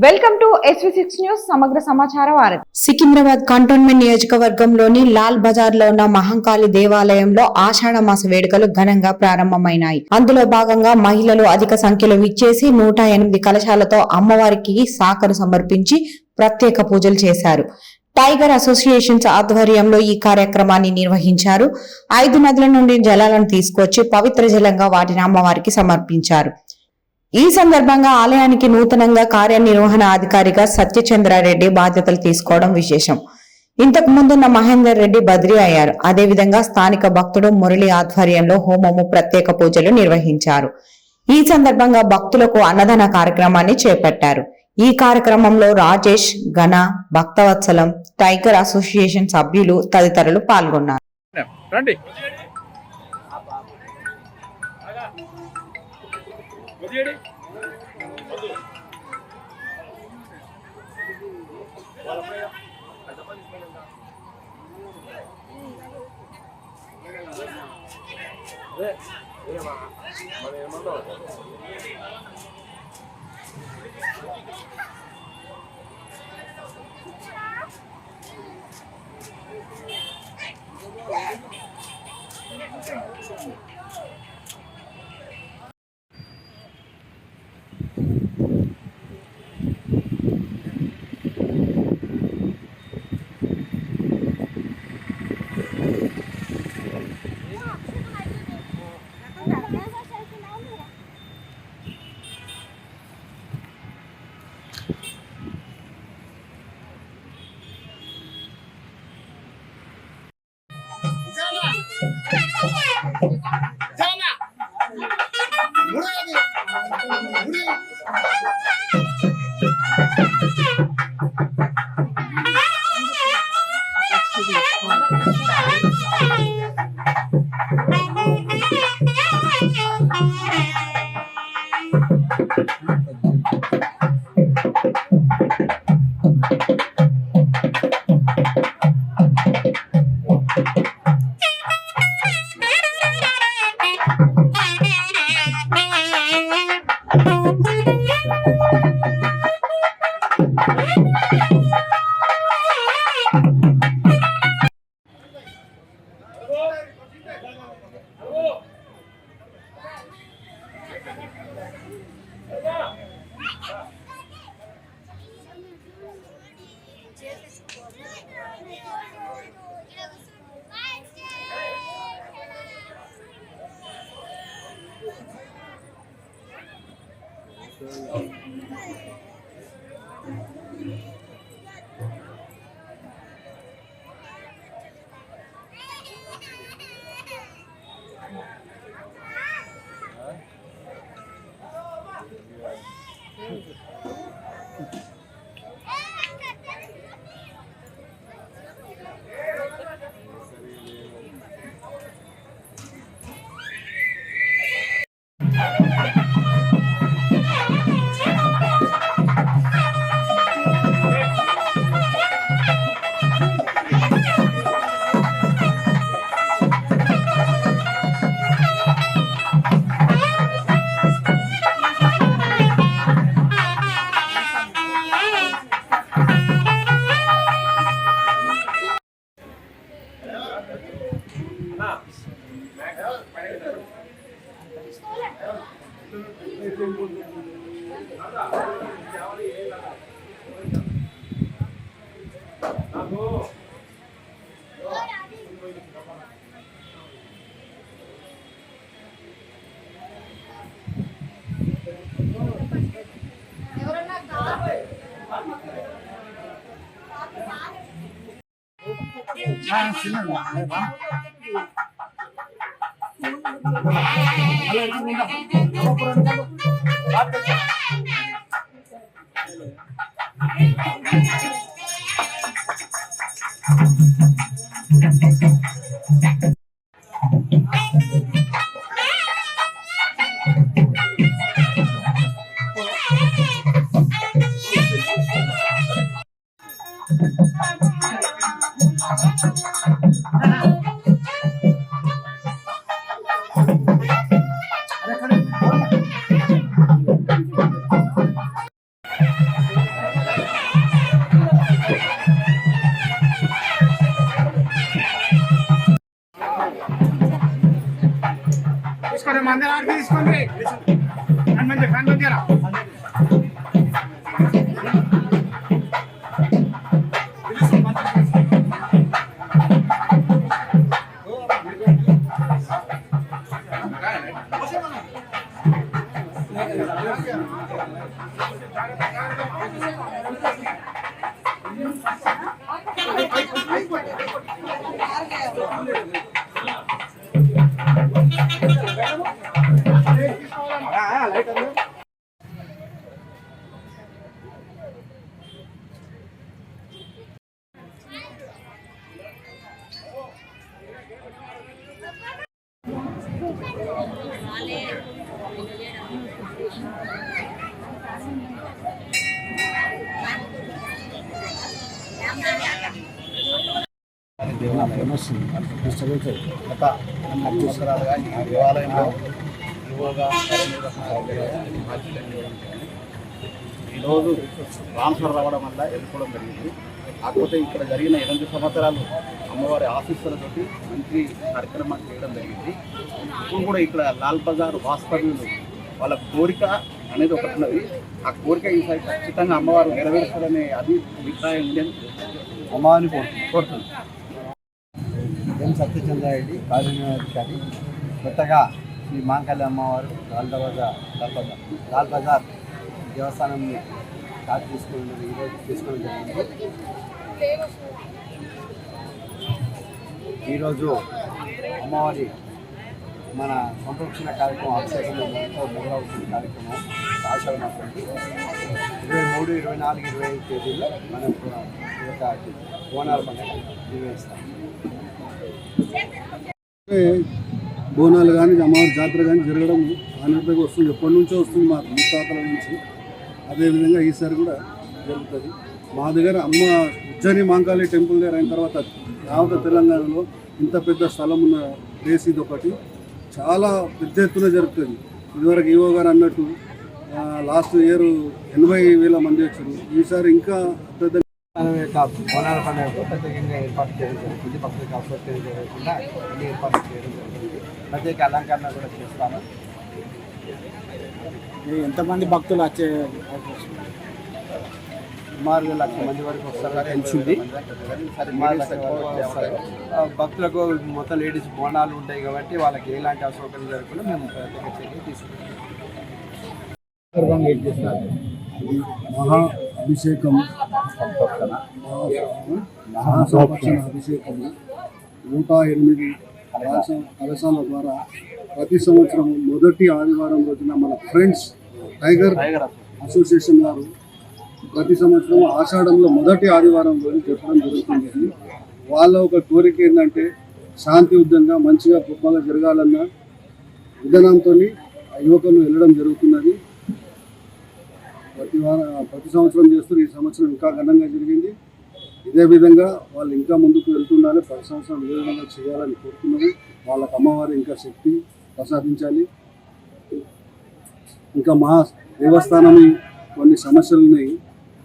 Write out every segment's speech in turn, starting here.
Welcome to SV6 news సమగ్ర సమాచార వారధి. సికింద్రాబాద్ కంటోన్మెంట్ నియోజకవర్గంలోని లాల్ బజార్ లో ఉన్న మహంకాళి దేవాలయంలో ఆషాఢ మాస వేడుకలు ఘనంగా ప్రారంభమైనాయి. అందులో భాగంగా మహిళలు అధిక సంఖ్యలో విచ్చేసి 108 కలశాలతో అమ్మవారికి సాకరు సమర్పించి ప్రత్యేక పూజలు చేశారు. టైగర్ అసోసియేషన్స్ ఆధ్వర్యంలో ఈ కార్యక్రమాన్ని నిర్వహించారు. 5 నదుల నుండి జలాలను తీసుకొచ్చి పవిత్ర జలంగా వాటిని అమ్మవారికి సమర్పించారు. ఈ సందర్భంగా ఆలయానికి నూతనంగా కార్యనిర్వహణ అధికారిగా సత్యచంద్రారెడ్డి బాధ్యతలు తీసుకోవడం విశేషం. ఇంతకు ముందున్న మహేందర్ రెడ్డి బదిలీ అయ్యారు. అదేవిధంగా స్థానిక భక్తుడు మురళి ఆధ్వర్యంలో హోమము ప్రత్యేక పూజలు నిర్వహించారు. ఈ సందర్భంగా భక్తులకు అన్నదాన కార్యక్రమాన్ని చేపట్టారు. ఈ కార్యక్రమంలో రాజేష్, గణ, భక్తవత్సలం, టైగర్ అసోసియేషన్ సభ్యులు తదితరులు పాల్గొన్నారు. గత 10 సంవత్సరాలుగా ఈ దేవాలయంలో యువగా ఈరోజు ట్రాన్స్ఫర్ రావడం వల్ల వెళ్ళిపోవడం జరిగింది. కాకపోతే ఇక్కడ జరిగిన 8 సంవత్సరాలు అమ్మవారి ఆశీస్సులతోటి మంచి కార్యక్రమాలు చేయడం జరిగింది. ఇప్పుడు కూడా ఇక్కడ లాల్ బజార్ వాస్తవ్యులు వాళ్ళ కోరిక అనేది ఒకటి ఉన్నది. ఆ కోరిక ఈసారి ఖచ్చితంగా అమ్మవారు నెరవేరుస్తారనే అభిప్రాయం ఉందని అమ్మవారిని కోరుతుంది. ఎం సత్యచంద్రారెడ్డి కార్యనిర్వహణాధికారి. కొత్తగా శ్రీ మాంకల్య అమ్మవారు లాల్ బజార్ దేవస్థానంని స్టార్ట్ తీసుకున్నది ఈరోజు తీసుకోవడం జరిగింది. ఈరోజు అమ్మవారి మన సంరక్షణ కార్యక్రమం అభిషేకంతో మొదలవుతున్న కార్యక్రమం ఆషాఢ మాసం 23, 24, 25 తేదీల్లో మనం ఈ యొక్క బోనాల పండుగ నిర్వహిస్తాం. బోనాలు కానీ అమ్మవారి జాతర కానీ జరగడం ఆనర్తగా వస్తుంది. ఎప్పటి నుంచో వస్తుంది మా ముత్తాతల నుంచి. అదేవిధంగా ఈసారి కూడా జరుగుతుంది. మా దగ్గర అమ్మ ఉజ్జయిని మాంకాళి టెంపుల్ దగ్గర అయిన తర్వాత యావత్ తెలంగాణలో ఇంత పెద్ద స్థలం ఉన్న ప్లేస్ ఇది ఒకటి. చాలా పెద్ద ఎత్తున జరుగుతుంది. ఇదివరకు ఈవో గారు అన్నట్టు లాస్ట్ ఇయర్ 80,000 మంది వచ్చారు. ఈసారి ఇంకా పెద్ద బోనాల పండుగకు ప్రత్యేకంగా ఏర్పాటు చేయడం జరుగుతుంది. భక్తులకు అసౌకర్యం జరగకుండా అన్ని ఏర్పాట్లు చేయడం జరుగుతుంది. ప్రత్యేక అలంకరణ కూడా చేస్తాము. ఎంతమంది భక్తులు వచ్చే సుమారు 1,00,000 మంది వరకు వస్తారని తెలిసింది. సుమారు 1,00,000 వరకు వస్తారు. భక్తులకు మొత్తం లేడీస్ బోనాలు ఉంటాయి కాబట్టి వాళ్ళకి ఎలాంటి అసౌకర్యం జరగకుండా మేము ప్రత్యేక చర్య తీసుకుంటాం. మహా అభిషేకం మహాసంరక్షణ అభిషేకము 108 కలశాల ద్వారా ప్రతి సంవత్సరం మొదటి ఆదివారం రోజున మన ఫ్రెండ్స్ టైగర్ అసోసియేషన్ వారు ప్రతి సంవత్సరం ఆషాఢంలో మొదటి ఆదివారం రోజు చెప్పడం జరుగుతుంది. వాళ్ళ ఒక కోరిక ఏంటంటే శాంతియుతంగా మంచిగా గొప్పగా జరగాలన్న విధానంతో యువకులు వెళ్ళడం జరుగుతున్నది. ప్రతి సంవత్సరం చేస్తూ ఈ సంవత్సరం ఇంకా ఘనంగా జరిగింది. ఇదే విధంగా వాళ్ళు ఇంకా ముందుకు వెళ్తుండాలి. ప్రతి సంవత్సరం ఇదే విధంగా చేయాలని కోరుతున్నాము. వాళ్ళకు అమ్మవారు ఇంకా శక్తి ప్రసాదించాలి. ఇంకా మా దేవస్థానం కొన్ని సమస్యలు ఉన్నాయి.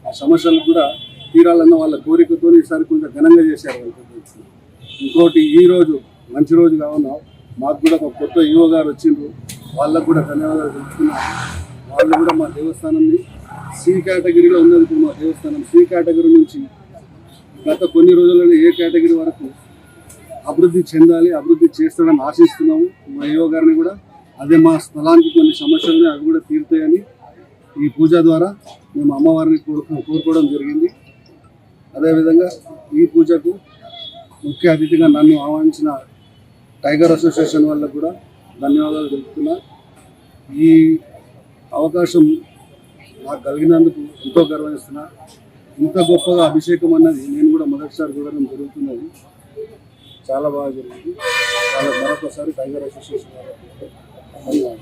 ఆ సమస్యలు కూడా తీరాలన్న వాళ్ళ కోరికతో ఈసారి కొంచెం ఘనంగా చేశారు. ఇంకోటి ఈరోజు మంచి రోజు కావున మాకు కూడా ఒక కొత్త ఈవో గారు వచ్చిండ్రు. వాళ్ళకు కూడా ధన్యవాదాలు తెలుపుతున్నారు. వాళ్ళు కూడా మా దేవస్థానాన్ని సి కేటగిరీలో ఉన్నది. ఇప్పుడు మా దేవస్థానం సి కేటగిరీ నుంచి గత కొన్ని రోజులలో ఏ కేటగిరీ వరకు అభివృద్ధి చెందాలి, అభివృద్ధి చేస్తాడని ఆశిస్తున్నాము. మా ఈవో గారిని కూడా అదే మా స్థలానికి కొన్ని సమస్యలని అవి కూడా తీరుతాయని ఈ పూజ ద్వారా మేము అమ్మవారిని కోరుకోవడం జరిగింది. అదేవిధంగా ఈ పూజకు ముఖ్య అతిథిగా నన్ను ఆహ్వానించిన టైగర్ అసోసియేషన్ వాళ్ళకు కూడా ధన్యవాదాలు తెలుపుతున్నా. ఈ అవకాశం నాకు కలిగినందుకు ఎంతో గర్వహిస్తున్నా. ఇంత గొప్పగా అభిషేకం అన్నది నేను కూడా మొదటిసారి చూడడం జరుగుతున్నది. చాలా బాగా జరిగింది. వాళ్ళకి మరొకసారి టైగర్ అసోసియేషన్ వాళ్ళకి ధన్యవాదాలు.